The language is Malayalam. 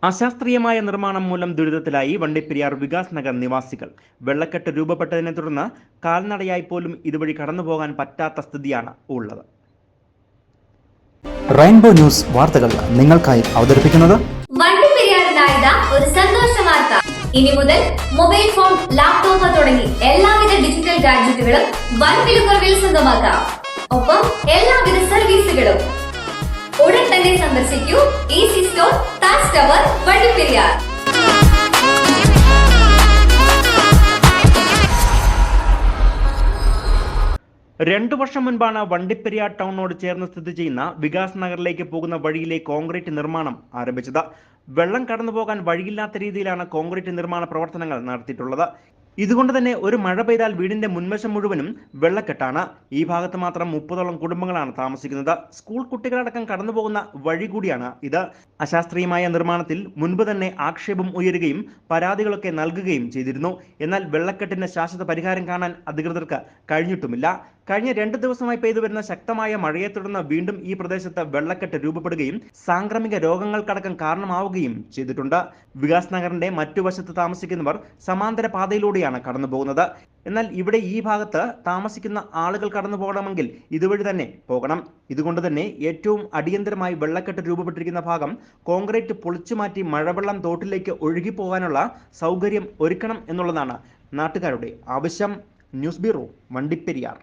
അശാസ്ത്രീയമായ നിർമ്മാണം മൂലം ദുരിതത്തിലായി വണ്ടിപ്പെരിയാർ വികാസ് നഗർ നിവാസികൾ. വെള്ളക്കെട്ട് രൂപപ്പെട്ടതിനെ തുടർന്ന് കാൽനടയായി പോലും ഇതുവഴി കടന്നുപോകാൻ പറ്റാത്ത സ്ഥിതിയാണ് ഉള്ളത്. റെയിൻബോ ന്യൂസ് വാർത്തകൾ നിങ്ങൾക്കായി അവതരിപ്പിക്കുന്നത് വണ്ടിപ്പെരിയാറിനായ ഒരു സന്തോഷ വാർത്ത. ഇനി മുതൽ മൊബൈൽ ഫോൺ, ലാപ്ടോപ്പ് തുടങ്ങി എല്ലാവിധ ഡിജിറ്റൽ ഗാഡ്ജറ്റുകളും വൻ വിലക്കുറവിൽ സ്വന്തമാക്കാം. ഒപ്പം എല്ലാവിധ സർവീസുകളും. ഉടൻ തന്നെ സന്ദർശിക്കൂ easy store, Taj tower, Vandiperiyar. രണ്ടു വർഷം മുൻപാണ് വണ്ടിപ്പെരിയാർ ടൗണിനോട് ചേർന്ന് സ്ഥിതി ചെയ്യുന്ന വികാസ് നഗറിലേക്ക് പോകുന്ന വഴിയിലെ കോൺക്രീറ്റ് നിർമ്മാണം ആരംഭിച്ചത്. വെള്ളം കടന്നുപോകാൻ വഴിയില്ലാത്ത രീതിയിലാണ് കോൺക്രീറ്റ് നിർമ്മാണ പ്രവർത്തനങ്ങൾ നടത്തിയിട്ടുള്ളത്. ഇതുകൊണ്ട് തന്നെ ഒരു മഴ പെയ്താൽ വീടിന്റെ മുൻവശം മുഴുവനും വെള്ളക്കെട്ടാണ്. ഈ ഭാഗത്ത് മാത്രം 30ഓളം കുടുംബങ്ങളാണ് താമസിക്കുന്നത്. സ്കൂൾ കുട്ടികളടക്കം കടന്നുപോകുന്ന വഴി കൂടിയാണ് ഇത്. അശാസ്ത്രീയമായ നിർമ്മാണത്തിൽ മുൻപ് തന്നെ ആക്ഷേപം ഉയരുകയും പരാതികളൊക്കെ നൽകുകയും ചെയ്തിരുന്നു. എന്നാൽ വെള്ളക്കെട്ടിന് ശാശ്വത പരിഹാരം കാണാൻ അധികൃതർക്ക് കഴിഞ്ഞിട്ടുമില്ല. കഴിഞ്ഞ 2 ദിവസമായി പെയ്തു വരുന്ന ശക്തമായ മഴയെ തുടർന്ന് വീണ്ടും ഈ പ്രദേശത്ത് വെള്ളക്കെട്ട് രൂപപ്പെടുകയും സാംക്രമിക രോഗങ്ങൾക്കടക്കം കാരണമാവുകയും ചെയ്തിട്ടുണ്ട്. വികാസ് നഗറിന്റെ മറ്റു വശത്ത് താമസിക്കുന്നവർ സമാന്തര പാതയിലൂടെയാണ് കടന്നു പോകുന്നത്. എന്നാൽ ഇവിടെ ഈ ഭാഗത്ത് താമസിക്കുന്ന ആളുകൾ കടന്നു പോകണമെങ്കിൽ ഇതുവഴി തന്നെ പോകണം. ഇതുകൊണ്ട് തന്നെ ഏറ്റവും അടിയന്തരമായി വെള്ളക്കെട്ട് രൂപപ്പെട്ടിരിക്കുന്ന ഭാഗം കോൺക്രീറ്റ് പൊളിച്ചു മാറ്റി മഴവെള്ളം തോട്ടിലേക്ക് ഒഴുകിപ്പോകാനുള്ള സൗകര്യം ഒരുക്കണം എന്നുള്ളതാണ് നാട്ടുകാരുടെ ആവശ്യം. News bureau, Vandiperiyar.